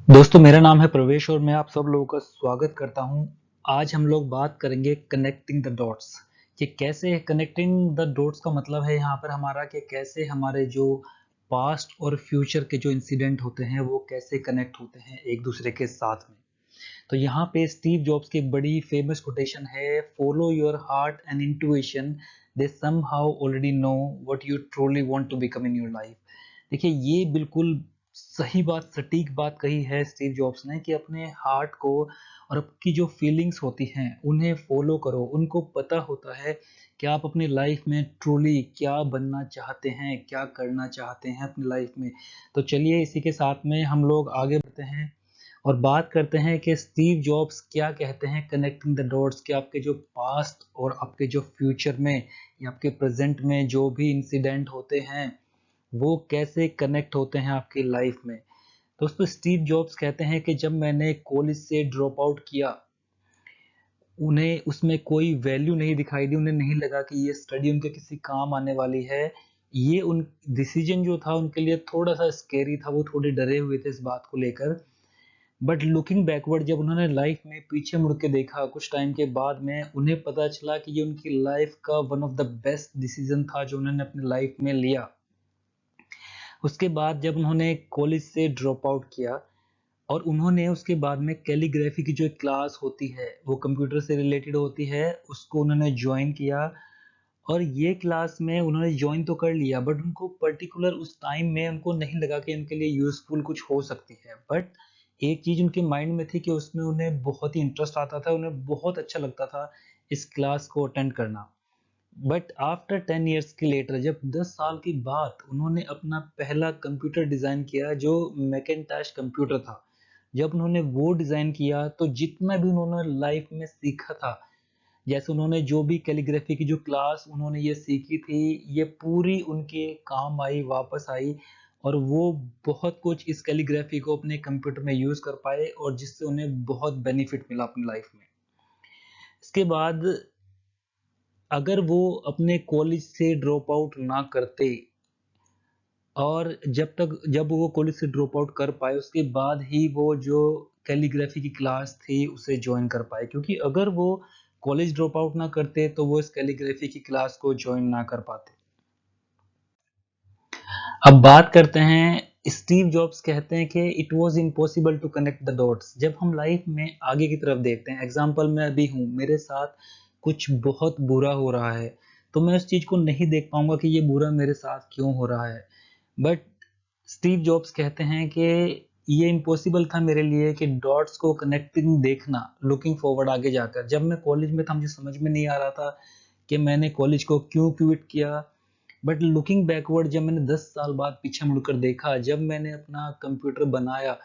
दोस्तों मेरा नाम है प्रवेश और मैं आप सब लोगों का स्वागत करता हूं। आज हम लोग बात करेंगे कनेक्टिंग द डॉट्स। कि कैसे कनेक्टिंग द डॉट्स का मतलब है यहाँ पर हमारा कि कैसे हमारे जो पास्ट और फ्यूचर के जो इंसिडेंट होते हैं वो कैसे कनेक्ट होते हैं एक दूसरे के साथ में। तो यहाँ पे स्टीव जॉब्स की एक बड़ी फेमस कोटेशन है, follow your heart and intuition, they somehow already know what you truly want to become in your life. देखिए ये बिल्कुल सही बात, सटीक बात कही है स्टीव जॉब्स ने कि अपने हार्ट को और आपकी जो फीलिंग्स होती हैं उन्हें फॉलो करो। उनको पता होता है कि आप अपनी लाइफ में ट्रूली क्या बनना चाहते हैं, क्या करना चाहते हैं अपनी लाइफ में। तो चलिए इसी के साथ में हम लोग आगे बढ़ते हैं और बात करते हैं कि स्टीव जॉब्स क्या कहते हैं कनेक्टिंग द डॉट्स। कि आपके जो पास्ट और आपके जो फ्यूचर में या आपके प्रेजेंट में जो भी इंसिडेंट होते हैं वो कैसे कनेक्ट होते हैं आपकी लाइफ में। दोस्तों स्टीव जॉब्स कहते हैं कि जब मैंने कॉलेज से ड्रॉप आउट किया, उन्हें उसमें कोई वैल्यू नहीं दिखाई दी। उन्हें नहीं लगा कि ये स्टडी उनके किसी काम आने वाली है। ये उन डिसीजन जो था उनके लिए थोड़ा सा स्केरी था, वो थोड़े डरे हुए थे इस बात को लेकर। बट लुकिंग बैकवर्ड, जब उन्होंने लाइफ में पीछे मुड़ के देखा कुछ टाइम के बाद में, उन्हें पता चला कि ये उनकी लाइफ का one of the best decision था जो उन्होंने अपनी लाइफ में लिया। उसके बाद जब उन्होंने कॉलेज से ड्रॉप आउट किया और उन्होंने उसके बाद में कैलीग्राफी की जो एक क्लास होती है वो कंप्यूटर से रिलेटेड होती है, उसको उन्होंने ज्वाइन किया। और ये क्लास में उन्होंने ज्वाइन तो कर लिया बट उनको पर्टिकुलर उस टाइम में उनको नहीं लगा कि उनके लिए यूजफुल कुछ हो सकती है। बट एक चीज उनके माइंड में थी कि उसमें उन्हें बहुत ही इंटरेस्ट आता था, उन्हें बहुत अच्छा लगता था इस क्लास को अटेंड करना। बट आफ्टर 10 ईयर्स के लेटर, जब 10 साल के बाद उन्होंने अपना पहला कंप्यूटर डिजाइन किया जो मैकेंटॉश कंप्यूटर था, जब उन्होंने वो डिजाइन किया तो जितना भी उन्होंने लाइफ में सीखा था, जैसे उन्होंने जो भी कैलीग्राफी की जो क्लास उन्होंने ये सीखी थी, ये पूरी उनके काम आई, वापस आई। और वो बहुत कुछ इस कैलीग्राफी को अपने कंप्यूटर में यूज कर पाए और जिससे उन्हें बहुत बेनिफिट मिला अपनी लाइफ में। इसके बाद अगर वो अपने कॉलेज से ड्रॉप आउट ना करते और जब वो कॉलेज से ड्रॉप आउट कर पाए उसके बाद ही वो जो कैलीग्राफी की क्लास थी उसे ज्वाइन कर पाए, क्योंकि अगर वो कॉलेज ड्रॉप आउट ना करते तो वो इस कैलीग्राफी की क्लास को ज्वाइन ना कर पाते। अब बात करते हैं, स्टीव जॉब्स कहते हैं कि it was impossible to connect the dots. जब हम लाइफ में आगे की तरफ देखते हैं, एग्जांपल मैं अभी हूँ, मेरे साथ कुछ बहुत बुरा हो रहा है, तो मैं उस चीज को नहीं देख पाऊंगा कि ये बुरा मेरे साथ क्यों हो रहा है। बट स्टीव जॉब्स कहते हैं कि ये इम्पॉसिबल था मेरे लिए कि डॉट्स को कनेक्टिंग देखना लुकिंग फॉरवर्ड आगे जाकर। जब मैं कॉलेज में था मुझे समझ में नहीं आ रहा था कि मैंने कॉलेज को क्यों क्विट किया। बट लुकिंग बैकवर्ड, जब मैंने 10 साल बाद पीछे मुड़कर देखा, जब मैंने अपना कंप्यूटर बनाया,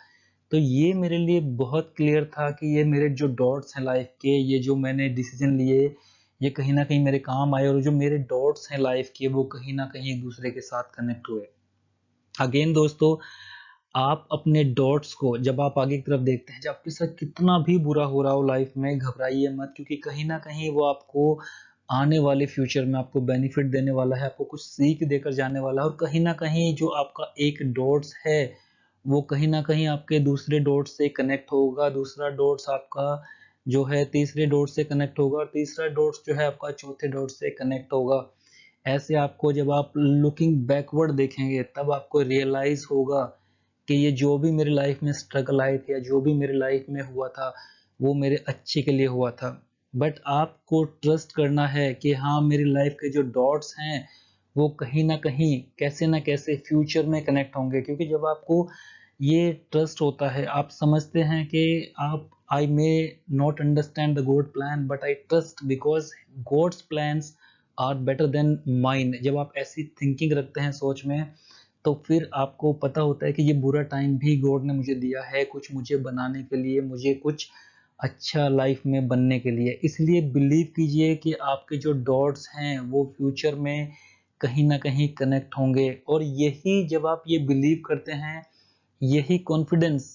तो ये मेरे लिए बहुत क्लियर था कि ये मेरे जो डॉट्स हैं लाइफ के, ये जो मैंने डिसीजन लिए, ये कहीं ना कहीं मेरे काम आए और जो मेरे डॉट्स हैं लाइफ के वो कहीं ना कहीं एक दूसरे के साथ कनेक्ट हुए। अगेन दोस्तों, आप अपने डॉट्स को जब आप आगे की तरफ देखते हैं, जब आपके साथ कितना भी बुरा हो रहा हो लाइफ में, घबराइए मत, क्योंकि कहीं ना कहीं वो आपको आने वाले फ्यूचर में आपको बेनिफिट देने वाला है, आपको कुछ सीख देकर जाने वाला है। और कहीं ना कहीं जो आपका एक डॉट्स है वो कहीं ना कहीं आपके दूसरे डॉट्स से कनेक्ट होगा, दूसरा डॉट्स आपका जो है तीसरे डॉट्स से कनेक्ट होगा और तीसरा डॉट्स जो है आपका चौथे डॉट्स से कनेक्ट होगा। ऐसे आपको जब आप लुकिंग बैकवर्ड देखेंगे तब आपको रियलाइज होगा कि ये जो भी मेरी लाइफ में स्ट्रगल आए थे या जो भी मेरी लाइफ में हुआ था वो मेरे अच्छे के लिए हुआ था। बट आपको ट्रस्ट करना है कि हाँ, मेरी लाइफ के जो डॉट्स हैं वो कहीं ना कहीं कैसे ना कैसे फ्यूचर में कनेक्ट होंगे। क्योंकि जब आपको ये ट्रस्ट होता है, आप समझते हैं कि आप, I may not understand the God plan but I trust because God's plans are better than mine. जब आप ऐसी थिंकिंग रखते हैं सोच में, तो फिर आपको पता होता है कि ये बुरा टाइम भी गॉड ने मुझे दिया है कुछ मुझे बनाने के लिए, मुझे कुछ अच्छा लाइफ में बनने के लिए। इसलिए बिलीव कीजिए कि आपके जो डॉट्स हैं वो फ्यूचर में कहीं ना कहीं कनेक्ट होंगे। और यही जब आप ये बिलीव करते हैं, यही कॉन्फिडेंस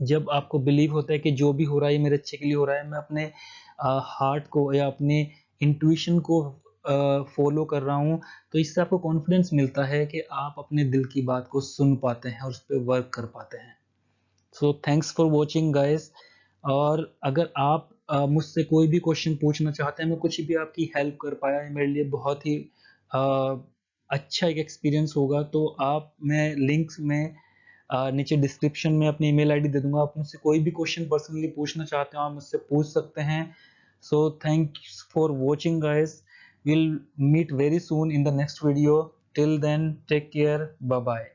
जब आपको बिलीव होता है कि जो भी हो रहा है ये मेरे अच्छे के लिए हो रहा है, मैं अपने हार्ट को या अपने इंट्यूशन को फॉलो कर रहा हूँ, तो इससे आपको कॉन्फिडेंस मिलता है कि आप अपने दिल की बात को सुन पाते हैं और उस पर वर्क कर पाते हैं। So thanks for watching guys. और अगर आप मुझसे कोई भी क्वेश्चन पूछना चाहते हैं, मैं कुछ भी आपकी हेल्प कर पाया, ये मेरे लिए बहुत ही अच्छा एक एक्सपीरियंस होगा। तो आप, मैं लिंक्स में नीचे डिस्क्रिप्शन में अपनी ईमेल आईडी दे दूंगा। आप मुझसे कोई भी क्वेश्चन पर्सनली पूछना चाहते हो, आप मुझसे पूछ सकते हैं। So thanks for watching guys. Will meet very soon in the next video. Till then take care, bye bye.